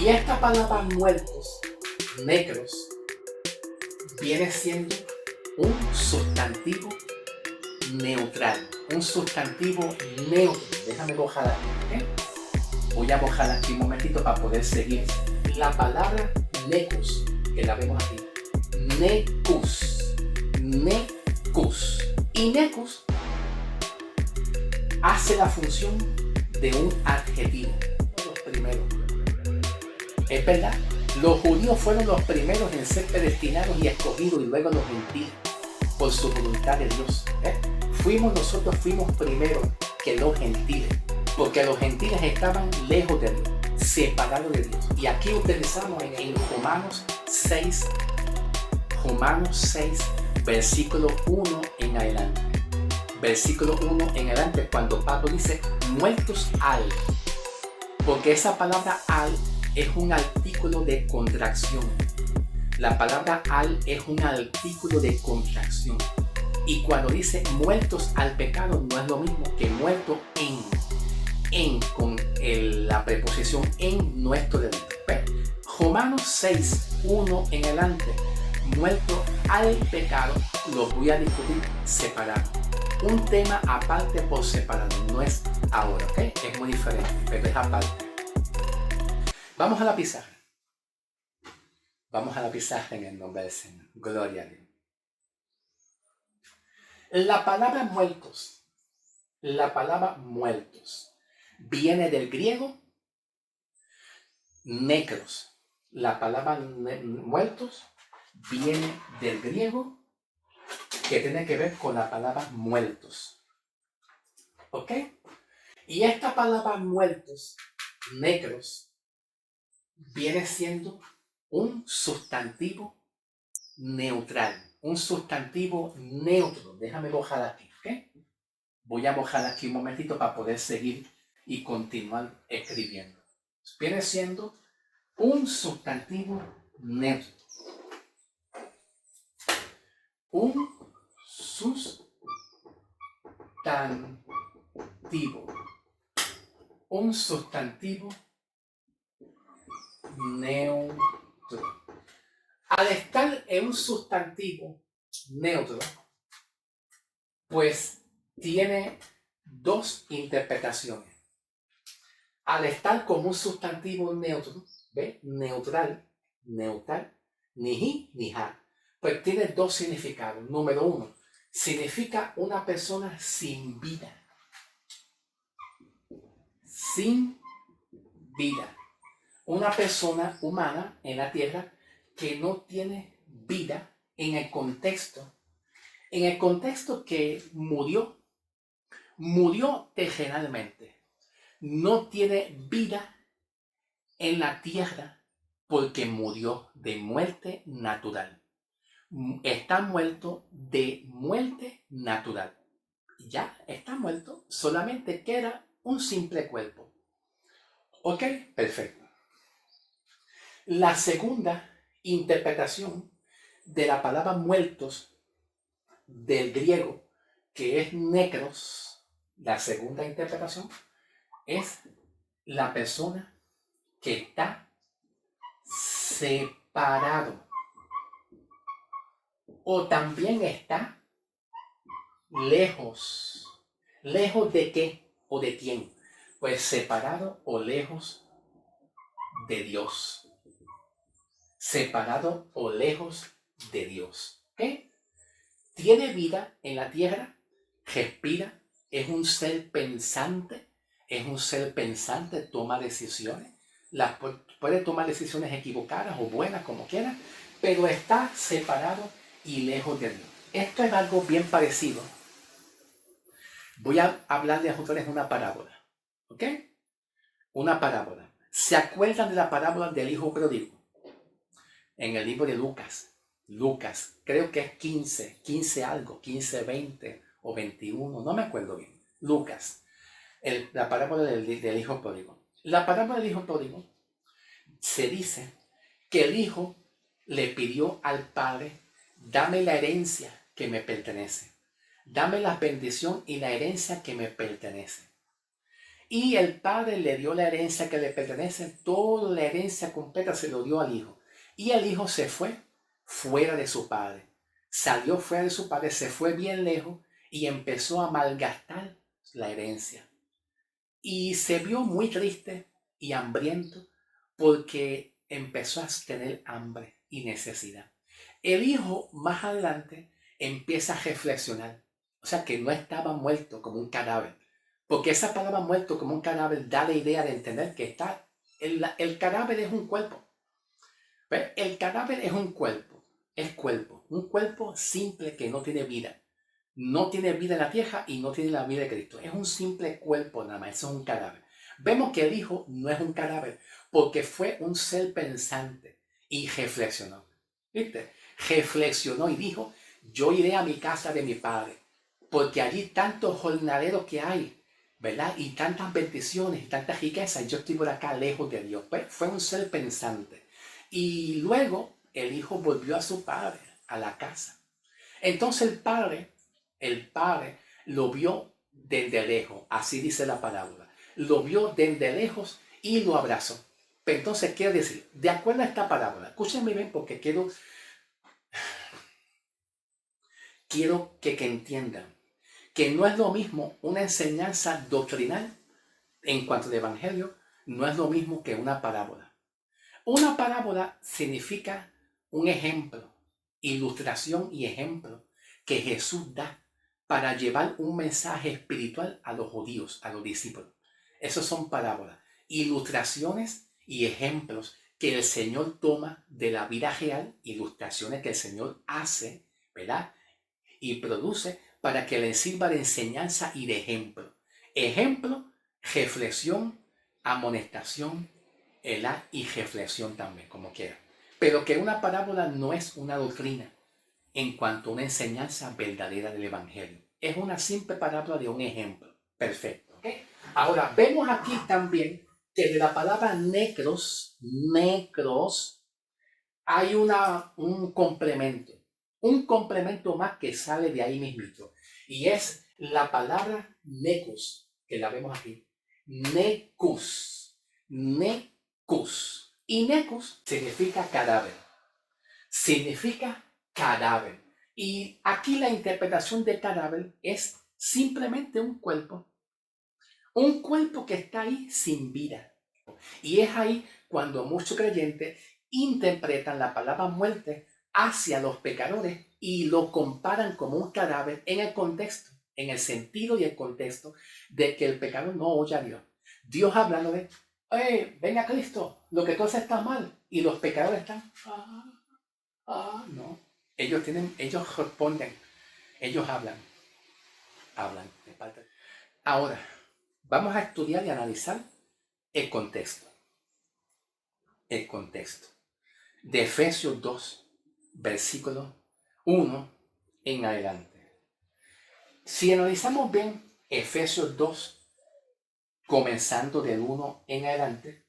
Y esta palabra muertos, negros, viene siendo un sustantivo neutral. Un sustantivo neutro. Déjame mojar aquí, ¿ok? Voy a mojar aquí un momentito para poder seguir. La palabra necus, que la vemos aquí. Necus. Necus. Y necus hace la función de un adjetivo. Los primeros. Es verdad. Los judíos fueron los primeros en ser predestinados y escogidos, y luego los gentiles por su voluntad de Dios. Nosotros fuimos primero que los gentiles, porque los gentiles estaban lejos de Dios, separados de Dios. Y aquí utilizamos en Romanos 6, versículo 1 en adelante. Versículo 1 en adelante, cuando Pablo dice muertos al, porque esa palabra al es un artículo de contracción. La palabra al es un artículo de contracción. Y cuando dice muertos al pecado, no es lo mismo que muerto en con la preposición en nuestro delito. Romanos 6, 1 en adelante, muerto al pecado, lo voy a discutir separado. Un tema aparte por separado, no es ahora, ¿ok? Es muy diferente, pero es aparte. Vamos a la pizarra. Vamos a la pizarra en el nombre del Señor. Gloria a Dios. La palabra muertos, viene del griego necros. La palabra muertos viene del griego que tiene que ver con la palabra muertos. ¿Ok? Y esta palabra muertos, negros, viene siendo un sustantivo neutral. Un sustantivo neutro. Déjame mojar aquí, ¿ok? Voy a mojar aquí un momentito para poder seguir y continuar escribiendo. Viene siendo un sustantivo neutro. Un sustantivo. Un sustantivo neutro. Al estar en un sustantivo neutro, pues tiene dos interpretaciones. Al estar como un sustantivo neutro, ¿ve? Neutral, ni hi ni ha, pues tiene dos significados. Número uno, significa una persona sin vida. Sin vida. Una persona humana en la tierra que no tiene vida en el contexto que murió terrenalmente. No tiene vida en la tierra porque murió de muerte natural. Está muerto de muerte natural. Ya está muerto, solamente queda un simple cuerpo. ¿Ok? Perfecto. La segunda interpretación de la palabra muertos del griego, que es necros, la segunda interpretación es la persona que está separado o también está lejos. ¿Lejos de qué o de quién? Pues separado o lejos de Dios. Separado o lejos de Dios. ¿Ok? Tiene vida en la tierra, respira, es un ser pensante, toma decisiones, puede tomar decisiones equivocadas o buenas, como quiera, pero está separado y lejos de Dios. Esto es algo bien parecido. Voy a hablarles a ustedes una parábola, ¿ok? Una parábola. ¿Se acuerdan de la parábola del hijo pródigo? En el libro de Lucas, creo que es 15 algo, 15, 20 o 21, no me acuerdo bien. Lucas, la parábola del hijo pródigo. La parábola del hijo pródigo se dice que el hijo le pidió al padre, dame la herencia que me pertenece. Dame la bendición y la herencia que me pertenece. Y el padre le dio la herencia que le pertenece, toda la herencia completa se lo dio al hijo. Y el hijo se fue fuera de su padre. Salió fuera de su padre, se fue bien lejos y empezó a malgastar la herencia. Y se vio muy triste y hambriento porque empezó a tener hambre y necesidad. El hijo más adelante empieza a reflexionar. O sea que no estaba muerto como un cadáver. Porque esa palabra muerto como un cadáver da la idea de entender que el cadáver es un cuerpo. ¿Ves? El cadáver es un cuerpo. Es cuerpo. Un cuerpo simple que no tiene vida. No tiene vida en la tierra y no tiene la vida de Cristo. Es un simple cuerpo nada más. Eso es un cadáver. Vemos que el hijo no es un cadáver porque fue un ser pensante y reflexionó. ¿Viste? Reflexionó y dijo, yo iré a mi casa de mi padre porque allí tantos jornaleros que hay, ¿verdad? Y tantas bendiciones, tantas riquezas. Yo estoy por acá lejos de Dios. Pues fue un ser pensante. Y luego el hijo volvió a su padre, a la casa. Entonces el padre lo vio desde lejos, así dice la parábola. Lo vio desde lejos y lo abrazó. Pero entonces quiero decir, de acuerdo a esta parábola, escúchenme bien porque quiero que entiendan que no es lo mismo una enseñanza doctrinal en cuanto al evangelio, no es lo mismo que una parábola. Una parábola significa un ejemplo, ilustración y ejemplo que Jesús da para llevar un mensaje espiritual a los judíos, a los discípulos. Esos son parábolas, ilustraciones y ejemplos que el Señor toma de la vida real, ilustraciones que el Señor hace, ¿verdad? Y produce para que les sirva de enseñanza y de ejemplo. Ejemplo, reflexión, amonestación, y reflexión también, como quiera. Pero que una parábola no es una doctrina en cuanto a una enseñanza verdadera del Evangelio. Es una simple parábola de un ejemplo. Perfecto. ¿Okay? Ahora, vemos aquí también que de la palabra necros, hay un complemento. Un complemento más que sale de ahí mismito. Y es la palabra necus, que la vemos aquí. Necus. Necus. Y necus significa cadáver. Significa cadáver. Y aquí la interpretación de cadáver es simplemente un cuerpo. Un cuerpo que está ahí sin vida. Y es ahí cuando muchos creyentes interpretan la palabra muerte hacia los pecadores y lo comparan como un cadáver en el contexto, en el sentido y el contexto de que el pecador no oye a Dios. Dios hablando de, ven a Cristo, lo que tú haces está mal. Y los pecadores están, no. Ellos responden, ellos hablan. Ahora, vamos a estudiar y analizar el contexto. El contexto de Efesios 2, versículo 1 en adelante. Si analizamos bien Efesios 2, comenzando del 1 en adelante,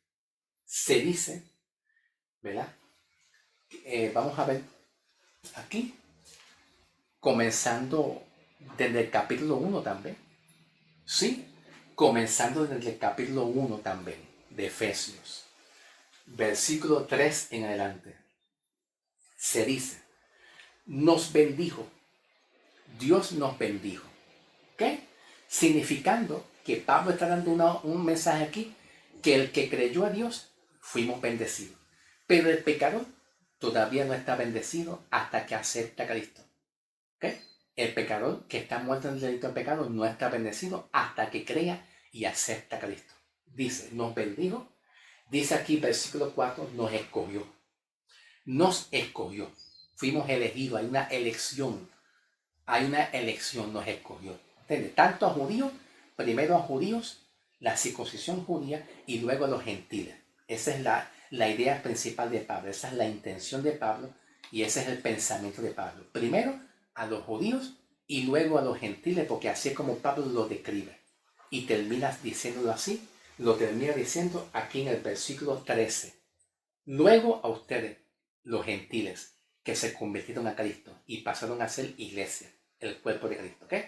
se dice, ¿verdad? Vamos a ver aquí, comenzando desde el capítulo 1 también. Sí, comenzando desde el capítulo 1 también de Efesios, versículo 3 en adelante. Se dice, nos bendijo. Dios nos bendijo. ¿Ok? Significando que Pablo está dando un mensaje aquí, que el que creyó a Dios, fuimos bendecidos. Pero el pecador todavía no está bendecido hasta que acepta a Cristo. ¿Ok? El pecador que está muerto en el delito de pecado no está bendecido hasta que crea y acepta a Cristo. Dice, nos bendijo. Dice aquí, versículo 4, nos escogió. Nos escogió. Fuimos elegidos. Hay una elección. Nos escogió. ¿Entiendes? Tanto a judíos, primero a judíos, la circuncisión judía y luego a los gentiles. Esa es la idea principal de Pablo. Esa es la intención de Pablo y ese es el pensamiento de Pablo. Primero a los judíos y luego a los gentiles, porque así es como Pablo lo describe. Y termina diciéndolo así, lo termina diciendo aquí en el versículo 13. Luego a ustedes, los gentiles, que se convirtieron a Cristo y pasaron a ser iglesia, el cuerpo de Cristo. ¿Okay?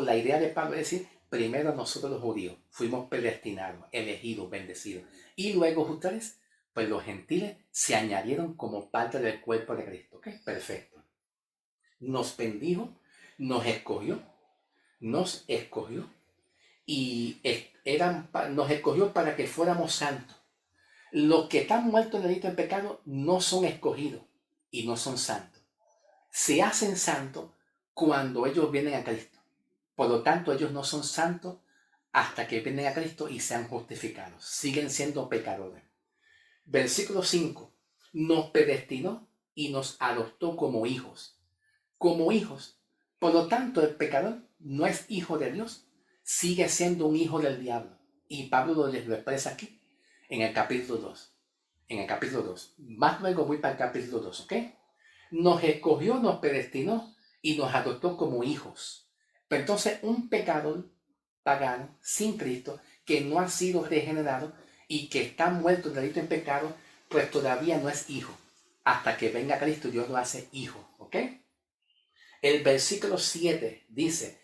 La idea de Pablo es decir, primero nosotros los judíos fuimos predestinados, elegidos, bendecidos. Y luego ustedes, pues los gentiles se añadieron como parte del cuerpo de Cristo. ¿Ok? Perfecto. Nos bendijo, nos escogió y nos escogió para que fuéramos santos. Los que están muertos en delito en pecado no son escogidos y no son santos. Se hacen santos cuando ellos vienen a Cristo. Por lo tanto, ellos no son santos hasta que vienen a Cristo y sean justificados. Siguen siendo pecadores. Versículo 5. Nos predestinó y nos adoptó como hijos. Como hijos. Por lo tanto, el pecador no es hijo de Dios, sigue siendo un hijo del diablo. Y Pablo lo expresa aquí en el capítulo 2. En el capítulo 2. Más luego voy para el capítulo 2, ¿ok? Nos escogió, nos predestinó y nos adoptó como hijos. Pero entonces un pecador pagano, sin Cristo, que no ha sido regenerado y que está muerto en delito en pecado, pues todavía no es hijo. Hasta que venga Cristo, Dios lo hace hijo, ¿ok? El versículo 7 dice,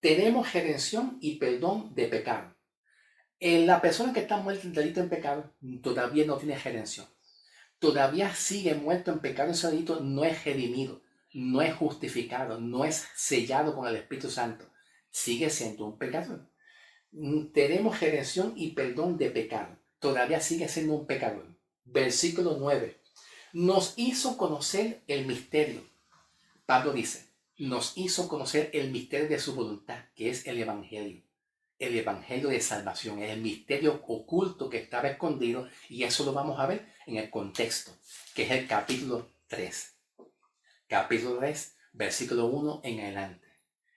tenemos redención y perdón de pecado. La persona que está muerta en delito en pecado todavía no tiene redención. Todavía sigue muerto en pecado, ese delito no es redimido, no es justificado, no es sellado con el Espíritu Santo. Sigue siendo un pecador. Tenemos redención y perdón de pecado. Todavía sigue siendo un pecador. Versículo 9. Nos hizo conocer el misterio. Pablo dice, nos hizo conocer el misterio de su voluntad, que es el Evangelio. El Evangelio de salvación, es el misterio oculto que estaba escondido, y eso lo vamos a ver en el contexto, que es el capítulo 3. Capítulo 3, versículo 1 en adelante.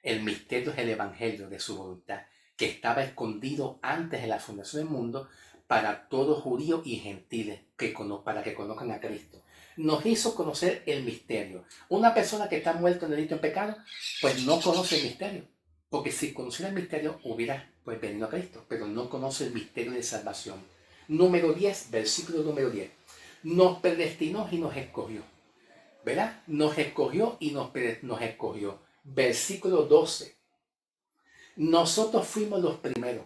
El misterio es el Evangelio de su voluntad, que estaba escondido antes de la fundación del mundo para todos judíos y gentiles, para que conozcan a Cristo. Nos hizo conocer el misterio. Una persona que está muerta en delito en pecado, pues no conoce el misterio. Porque si conociera el misterio, hubiera pues venido a Cristo, pero no conoce el misterio de salvación. Número 10, versículo número 10. Nos predestinó y nos escogió. ¿Verdad? Nos escogió y nos escogió. Versículo 12. Nosotros fuimos los primeros.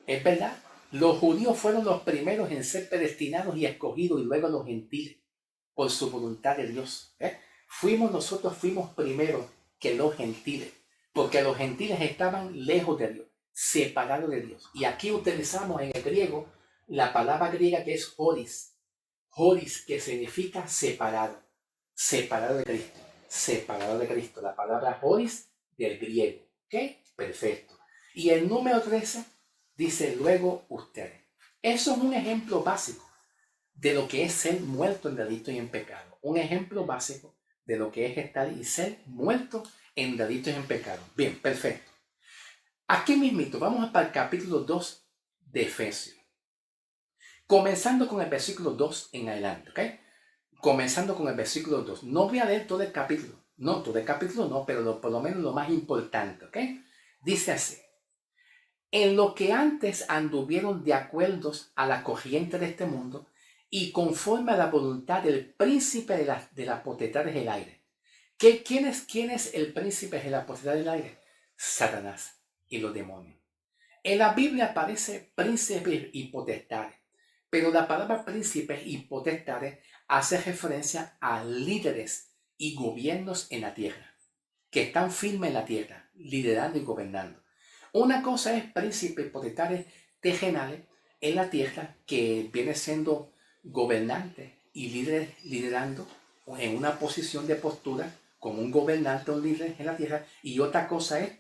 ¿Es verdad? Los judíos fueron los primeros en ser predestinados y escogidos, y luego los gentiles, por su voluntad de Dios. Nosotros fuimos primero que los gentiles, porque los gentiles estaban lejos de Dios, separados de Dios. Y aquí utilizamos en el griego la palabra griega que es horis. Horis, que significa separado. Separado de Cristo. Separado de Cristo. La palabra horis del griego. ¿Ok? Perfecto. Y el número 13 dice luego ustedes. Eso es un ejemplo básico de lo que es ser muerto en delito y en pecado. Un ejemplo básico de lo que es estar y ser muerto en delitos y en pecado. Bien, perfecto. Aquí mismito, vamos para el capítulo 2 de Efesios. Comenzando con el versículo 2 en adelante, ¿ok? Comenzando con el versículo 2. No voy a leer todo el capítulo. No, todo el capítulo no, pero por lo menos lo más importante, ¿ok? Dice así. En lo que antes anduvieron de acuerdo a la corriente de este mundo y conforme a la voluntad del príncipe de las potestades del aire. ¿Quién es el príncipe de la potestad del aire? Satanás y los demonios. En la Biblia aparece príncipes y potestades, pero la palabra príncipes y potestades hace referencia a líderes y gobiernos en la tierra, que están firmes en la tierra, liderando y gobernando. Una cosa es príncipes y potestades terrenales en la tierra, que viene siendo gobernantes y líderes liderando en una posición de postura como un gobernante o un líder en la tierra. Y otra cosa es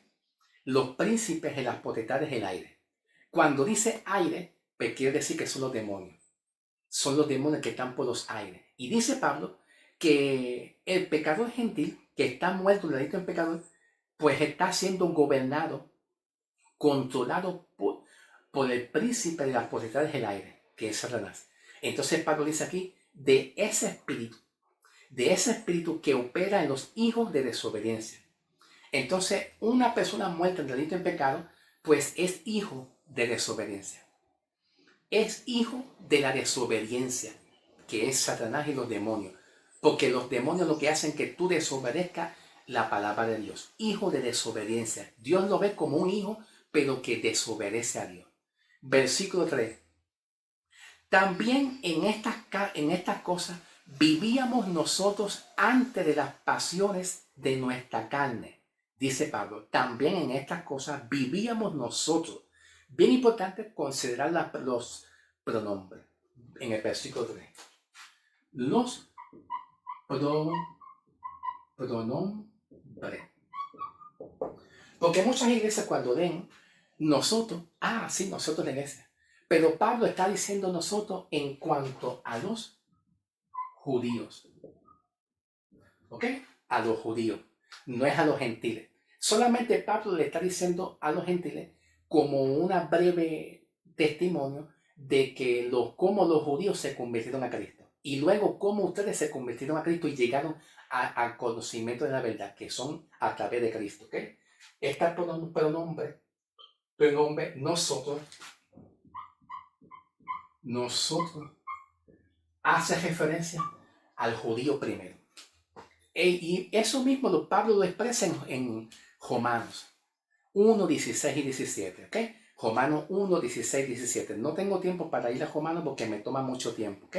los príncipes de las potestades del aire. Cuando dice aire, pues quiere decir que son los demonios. Son los demonios que están por los aires. Y dice Pablo que el pecador gentil, que está muerto en el delito en pecador, pues está siendo gobernado, controlado por el príncipe de las potestades del aire, que es Satanás. Entonces Pablo dice aquí, de ese espíritu que opera en los hijos de desobediencia. Entonces, una persona muerta en delito en pecado, pues es hijo de desobediencia. Es hijo de la desobediencia, que es Satanás y los demonios. Porque los demonios lo que hacen es que tú desobedezcas la palabra de Dios. Hijo de desobediencia. Dios lo ve como un hijo, pero que desobedece a Dios. Versículo 3. También en estas cosas vivíamos nosotros antes de las pasiones de nuestra carne. Dice Pablo, también en estas cosas vivíamos nosotros. Bien importante considerar los pronombres en el versículo 3. Los pronombres. Porque muchas iglesias cuando leen nosotros, sí, nosotros la iglesia. Pero Pablo está diciendo nosotros en cuanto a los judíos. ¿Ok? A los judíos. No es a los gentiles. Solamente Pablo le está diciendo a los gentiles como una breve testimonio de que cómo los judíos se convirtieron a Cristo. Y luego cómo ustedes se convirtieron a Cristo y llegaron al conocimiento de la verdad, que son a través de Cristo. ¿Ok? Este pronombre, nosotros, hace referencia al judío primero. Y eso mismo Pablo lo expresa en Romanos 1, 16 y 17. ¿Ok? Romanos 1, 16 y 17. No tengo tiempo para ir a Romanos porque me toma mucho tiempo. ¿Ok?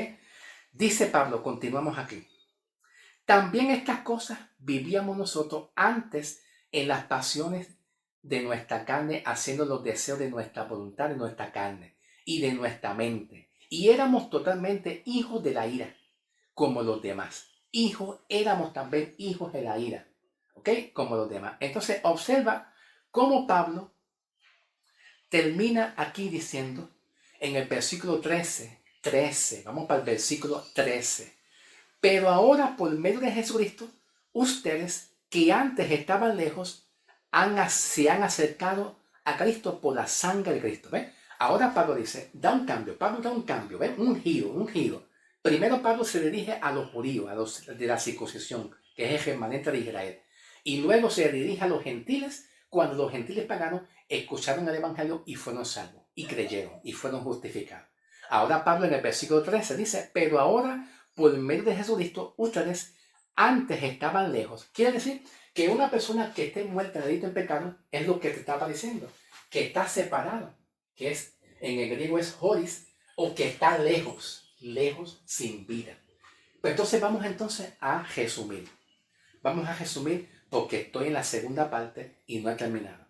Dice Pablo, continuamos aquí. También estas cosas vivíamos nosotros antes en las pasiones de nuestra carne, haciendo los deseos de nuestra voluntad, de nuestra carne y de nuestra mente. Y éramos totalmente hijos de la ira, como los demás. Éramos también hijos de la ira, ¿ok? Como los demás. Entonces, observa cómo Pablo termina aquí diciendo en el versículo 13, vamos para el versículo 13. Pero ahora, por medio de Jesucristo, ustedes que antes estaban lejos, se han acercado a Cristo por la sangre de Cristo. ¿Ve? Ahora Pablo dice, Pablo da un cambio, ¿ve? Un giro. Primero Pablo se dirige a los judíos, a los de la circuncisión, que es el remanente de Israel. Y luego se dirige a los gentiles, cuando los gentiles paganos escucharon el evangelio y fueron salvos, y creyeron, y fueron justificados. Ahora Pablo en el versículo 13 dice, pero ahora por medio de Jesucristo, ustedes antes estaban lejos. Quiere decir que una persona que esté muerta en delito en pecado es lo que te estaba diciendo, que está separado, que es en el griego es horis, o que está lejos sin vida. Pero entonces vamos a resumir. Vamos a resumir porque estoy en la segunda parte y no he terminado.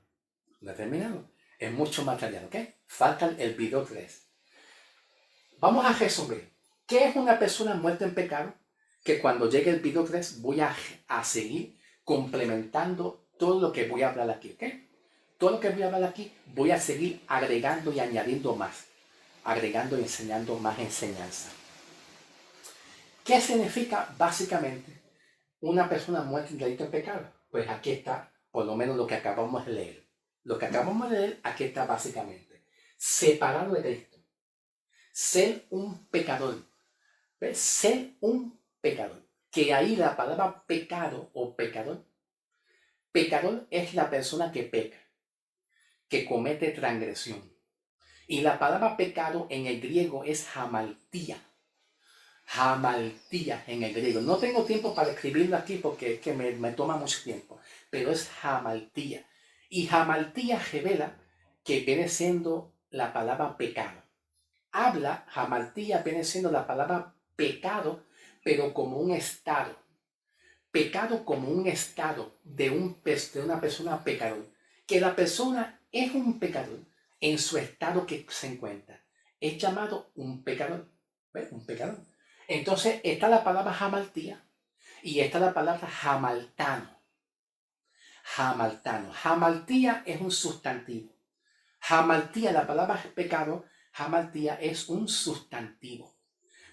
Es mucho material, ¿ok? Falta el video 3. Vamos a resumir. ¿Qué es una persona muerta en pecado? Que cuando llegue el video 3 voy a seguir complementando todo lo que voy a hablar aquí, ¿ok? Todo lo que voy a hablar aquí voy a seguir agregando y añadiendo más. Agregando y enseñando más enseñanza. ¿Qué significa básicamente una persona muerta en delito en pecado? Pues aquí está, por lo menos lo que acabamos de leer. Lo que acabamos de leer, aquí está básicamente. Separado de Cristo. Ser un pecador. ¿Ves? Ser un pecador. Que ahí la palabra pecado o pecador. Pecador es la persona que peca. Que comete transgresión. Y la palabra pecado en el griego es hamaltía. Hamaltía en el griego. No tengo tiempo para escribirlo aquí porque es que me toma mucho tiempo. Pero es hamaltía. Y hamaltía revela que viene siendo la palabra pecado. Hamaltía viene siendo la palabra pecado, pero como un estado. Pecado como un estado de una persona pecador. Que la persona es un pecador en su estado que se encuentra. Es llamado un pecador. ¿Ves? Un pecador. Entonces está la palabra hamaltía y está la palabra hamaltano. Hamaltía es un sustantivo. Hamaltía, la palabra pecado, hamaltía es un sustantivo.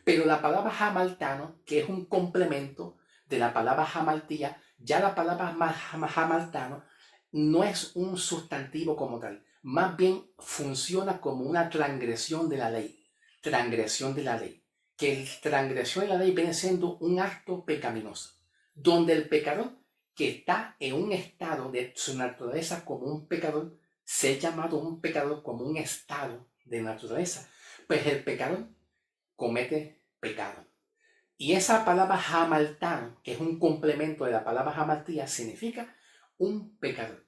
Pero la palabra hamaltano, que es un complemento de la palabra hamaltía, ya la palabra hamaltano no es un sustantivo como tal. Más bien funciona como una transgresión de la ley. Transgresión de la ley. Que transgresión de la ley viene siendo un acto pecaminoso. Donde el pecador que está en un estado de su naturaleza como un pecador, se ha llamado un pecador como un estado de naturaleza. Pues el pecador comete pecado. Y esa palabra hamaltán, que es un complemento de la palabra hamartía, significa un pecador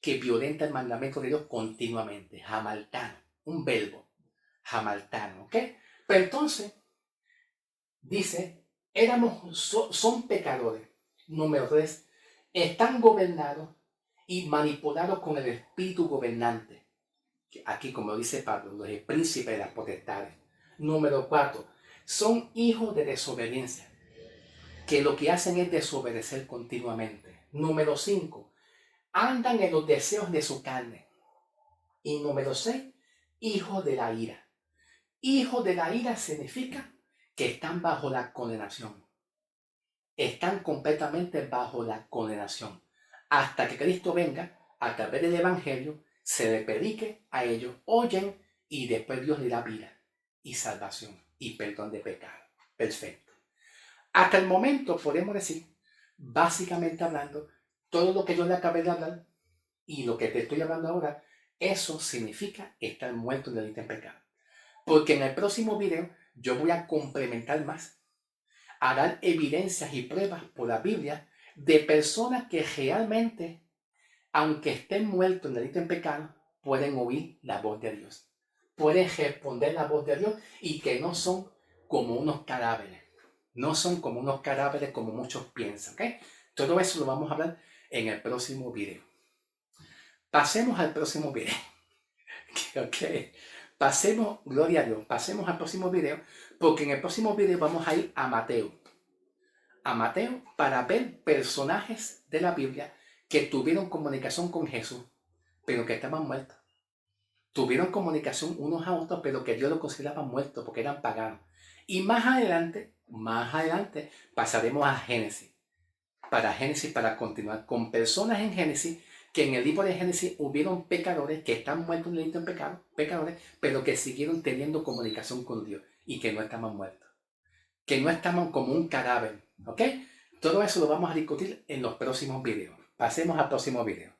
que violenta el mandamiento de Dios continuamente. Hamaltán, un verbo. Hamaltán, ¿ok? Pero entonces, dice, son pecadores. Número 3, están gobernados y manipulados con el espíritu gobernante. Aquí, como dice Pablo, los príncipes de las potestades. Número 4, son hijos de desobediencia, que lo que hacen es desobedecer continuamente. Número 5, andan en los deseos de su carne. Y número 6, hijos de la ira. Hijos de la ira significa que están bajo la condenación. Están completamente bajo la condenación. Hasta que Cristo venga, a través del Evangelio, se le predique a ellos, oyen, y después Dios le da vida y salvación y perdón de pecado. Perfecto. Hasta el momento podemos decir, básicamente hablando, todo lo que yo le acabé de hablar y lo que te estoy hablando ahora, eso significa estar muerto en delito en pecado. Porque en el próximo video yo voy a complementar más, a dar evidencias y pruebas por la Biblia de personas que realmente, aunque estén muertos en delito en pecado, pueden oír la voz de Dios. Pueden responder la voz de Dios y que no son como unos cadáveres. No son como unos cadáveres como muchos piensan. ¿Okay? Todo eso lo vamos a hablar en el próximo video. Pasemos al próximo video. Ok. Pasemos, gloria a Dios, pasemos al próximo video, porque en el próximo video vamos a ir a Mateo. A Mateo para ver personajes de la Biblia que tuvieron comunicación con Jesús, pero que estaban muertos. Tuvieron comunicación unos a otros, pero que Dios los consideraba muertos porque eran paganos. Y más adelante, pasaremos a Génesis. Para continuar con personas en Génesis, que en el libro de Génesis hubieron pecadores que están muertos en el delito en pecado, pecadores, pero que siguieron teniendo comunicación con Dios y que no estaban muertos. Que no estaban como un cadáver, ¿ok? Todo eso lo vamos a discutir en los próximos videos. Pasemos al próximo video.